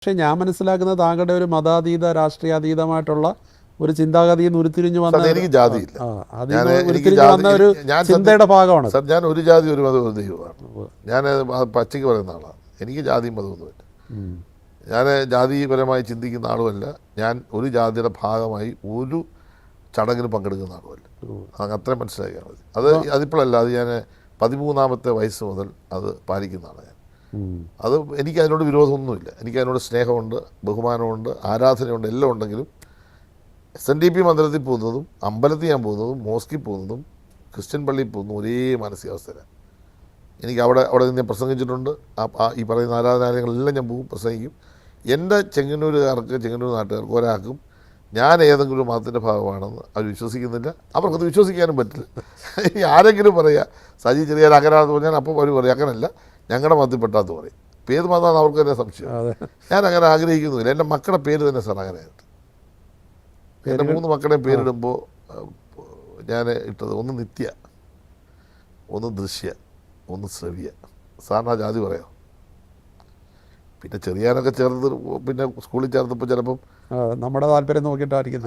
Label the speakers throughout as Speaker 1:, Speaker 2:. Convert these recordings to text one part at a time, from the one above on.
Speaker 1: പക്ഷേ ഞാൻ മനസ്സിലാക്കുന്നത് താങ്കളുടെ ഒരു മതാതീത രാഷ്ട്രീയാതീതമായിട്ടുള്ള ഒരു ചിന്താഗതിയിൽ നിന്ന് ഉരുത്തിരിഞ്ഞു വന്ന
Speaker 2: എനിക്ക് ജാതിയില്ല.
Speaker 1: ഒരു ചിന്തയുടെ ഭാഗമാണ്
Speaker 2: സർ. ഞാൻ ഒരു ജാതി ഒരു മതം ഒരു ദൈവമാണ്. ഞാൻ പച്ചയ്ക്ക് പറയുന്ന ആളാണ്. എനിക്ക് ജാതിയും മതമൊന്നുമില്ല. ഞാൻ ജാതിപരമായി ചിന്തിക്കുന്ന ആളുമല്ല. ഞാൻ ഒരു ജാതിയുടെ ഭാഗമായി ഒരു ചടങ്ങിന് പങ്കെടുക്കുന്ന ആളുമല്ല. അത്രയും മനസ്സിലാക്കിയാൽ മതി. അതിപ്പോഴല്ല, അത് ഞാൻ 13ാമത്തെ വയസ്സ് മുതൽ അത് പാലിക്കുന്നതാണ് ഞാൻ. അത് എനിക്ക് അതിനോട് വിരോധമൊന്നുമില്ല. എനിക്ക് അതിനോട് സ്നേഹമുണ്ട്, ബഹുമാനമുണ്ട്, ആരാധനയുണ്ട്, എല്ലാം ഉണ്ടെങ്കിലും SNDP മന്ദിരത്തിൽ പോകുന്നതും അമ്പലത്തിൽ ഞാൻ പോകുന്നതും മോസ്കിൽ പോകുന്നതും ക്രിസ്ത്യൻ പള്ളിയിൽ പോകുന്നതും ഒരേ മാനസികാവസ്ഥയിലാണ്. എനിക്ക് അവിടെ നിന്ന് ഞാൻ പ്രസംഗിച്ചിട്ടുണ്ട്. ഈ പറയുന്ന ആരാധനാലയങ്ങളെല്ലാം ഞാൻ പോകും, പ്രസംഗിക്കും. എൻ്റെ ചെങ്ങന്നൂരുകാർക്ക്, ചെങ്ങന്നൂർ നാട്ടുകാർക്ക് ഒരാൾക്കും ഞാൻ ഏതെങ്കിലും ഒരു മതത്തിൻ്റെ ഭാഗമാണെന്ന് അവർ വിശ്വസിക്കുന്നില്ല. അവർക്കത് വിശ്വസിക്കാനും പറ്റില്ല. ഇനി ആരെങ്കിലും പറയുക സജി ചെറിയ അങ്ങനാണെന്ന് പറഞ്ഞാൽ അപ്പോൾ അവർ പറയും അങ്ങനല്ല, ഞങ്ങളുടെ മതത്തിൽപ്പെട്ടാന്ന് പറയും. പേര് മതമാണ് അവർക്ക് തന്നെ സംശയം. ഞാൻ അങ്ങനെ ആഗ്രഹിക്കുന്നില്ല. എൻ്റെ മക്കളുടെ പേര് തന്നെ സാർ അങ്ങനെയായിട്ട്. എൻ്റെ 3 മക്കളുടെയും പേരിടുമ്പോൾ ഞാൻ ഇട്ടത് ഒന്ന് നിത്യ, ഒന്ന് ദൃശ്യ, ഒന്ന് ശ്രവ്യ. സാറിന് ആ ജാതി പറയാം. പിന്നെ ചെറിയാനൊക്കെ ചേർത്ത് പിന്നെ സ്കൂളിൽ ചേർത്തപ്പോൾ ചിലപ്പം
Speaker 1: നമ്മുടെ താല്പര്യം നോക്കിയിട്ടായിരിക്കും.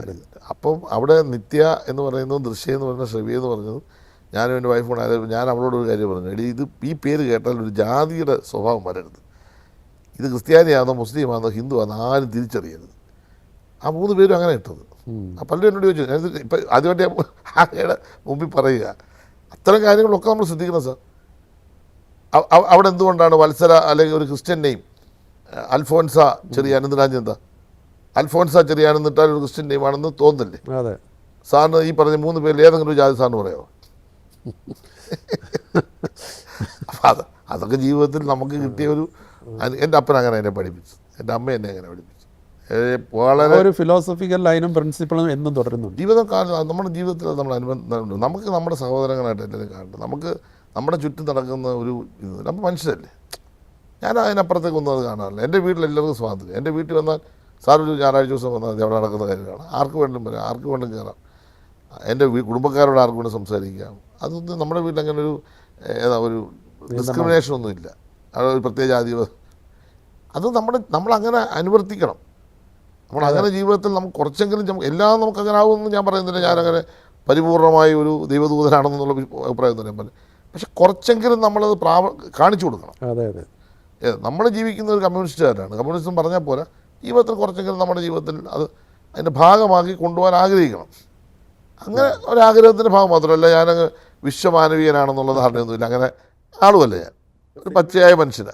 Speaker 2: അപ്പം അവിടെ നിത്യ എന്ന് പറയുന്നതും ദൃശ്യ എന്ന് പറയുന്നത് ശ്രവ്യ എന്ന് പറഞ്ഞതും ഞാനും എൻ്റെ വൈഫും ആയാലും ഞാൻ അവളോടൊരു കാര്യം പറഞ്ഞു, എടി ഈ പേര് കേട്ടാൽ ഒരു ജാതിയുടെ സ്വഭാവം വരരുത്. ഇത് ക്രിസ്ത്യാനിയാണോ മുസ്ലിമാണോ ഹിന്ദു ആണോ ആരും തിരിച്ചറിയരുത്. ആ 3 പേരും അങ്ങനെ ഇട്ടത്. പലരും എന്നോട് ചോദിച്ചു. ഞാൻ ഇപ്പം ആദ്യമായിട്ട് അങ്ങയുടെ മുമ്പിൽ പറയുക. അത്തരം കാര്യങ്ങളൊക്കെ നമ്മൾ ശ്രദ്ധിക്കണം സാർ. അവിടെ എന്തുകൊണ്ടാണ് വത്സര അല്ലെങ്കിൽ ഒരു ക്രിസ്ത്യൻ നെയിം അൽഫോൻസ ചെറിയാൻ എന്തിനാഞ്ഞ എന്താ അൽഫോൻസ ചെറിയാനെന്നിട്ടാൽ ഒരു ക്രിസ്ത്യൻ നെയിമാണെന്ന് തോന്നുന്നില്ലേ?
Speaker 1: അതെ.
Speaker 2: സാറിന് ഈ പറഞ്ഞ 3 പേരിൽ ഏതെങ്കിലും ഒരു ജാതി സാറിന് പറയാമോ? അപ്പം അതൊക്കെ ജീവിതത്തിൽ നമുക്ക് കിട്ടിയ ഒരു എൻ്റെ അപ്പൻ അങ്ങനെ എന്നെ പഠിപ്പിച്ചു, എൻ്റെ അമ്മ എന്നെ അങ്ങനെ പഠിപ്പിച്ചു. വളരെ
Speaker 1: ഒരു ഫിലോസഫിക്കൽ ലൈനും പ്രിൻസിപ്പിളും എന്നും തുടരുന്നുണ്ട്
Speaker 2: നമ്മുടെ ജീവിതത്തിൽ. നമ്മൾ അനുബന്ധം നമുക്ക് നമ്മുടെ സഹോദരങ്ങളായിട്ട് എല്ലാവരും കാണുന്നുണ്ട്. നമുക്ക് നമ്മുടെ ചുറ്റും നടക്കുന്ന ഒരു ഇത് നമ്മൾ മനുഷ്യരല്ലേ. ഞാൻ അതിനപ്പുറത്തേക്കൊന്നും അത് കാണാറില്ല. എൻ്റെ വീട്ടിൽ എല്ലാവർക്കും സ്വാതന്ത്ര്യം. എൻ്റെ വീട്ടിൽ വന്നാൽ സാർ ഒരു ഞായറാഴ്ച ദിവസം വന്നാൽ അവിടെ നടക്കുന്ന കാര്യം കാണാം. ആർക്ക് വേണ്ടും വരാം, ആർക്ക് വേണ്ടും കയറാം. എൻ്റെ കുടുംബക്കാരോട് ആർക്ക് വേണ്ടി സംസാരിക്കാം. അതൊന്നും നമ്മുടെ വീട്ടിൽ അങ്ങനെ ഒരു ഡിസ്ക്രിമിനേഷൻ ഒന്നുമില്ല. അവിടെ ഒരു പ്രത്യേക ജാതി അത് നമ്മളങ്ങനെ അനുവർത്തിക്കണം. നമ്മളങ്ങനെ ജീവിതത്തിൽ നമുക്ക് കുറച്ചെങ്കിലും എല്ലാം നമുക്ക് അങ്ങനെ ആവുമെന്ന് ഞാൻ പറയുന്നില്ല. ഞാനങ്ങനെ പരിപൂർണമായി ഒരു ദൈവദൂതനാണെന്നുള്ള അഭിപ്രായം തന്നെ പറഞ്ഞു. പക്ഷെ കുറച്ചെങ്കിലും നമ്മളത് കാണിച്ചു കൊടുക്കണം.
Speaker 1: അതെ അതെ.
Speaker 2: നമ്മൾ ജീവിക്കുന്ന ഒരു കമ്മ്യൂണിസ്റ്റുകാരാണ്. കമ്മ്യൂണിസം പറഞ്ഞാൽ പോരാ, ജീവിതത്തിൽ കുറച്ചെങ്കിലും നമ്മുടെ ജീവിതത്തിൽ അത് അതിൻ്റെ ഭാഗമാക്കി കൊണ്ടുപോകാൻ ആഗ്രഹിക്കണം. അങ്ങനെ ഒരാഗ്രഹത്തിൻ്റെ ഭാഗം മാത്രമല്ല. ഞാനങ്ങ് വിശ്വമാനവീയനാണെന്നുള്ള ധാരണയൊന്നുമില്ല. അങ്ങനെ ആളുമല്ല ഞാൻ. ഒരു പച്ചയായ മനുഷ്യനാണ്.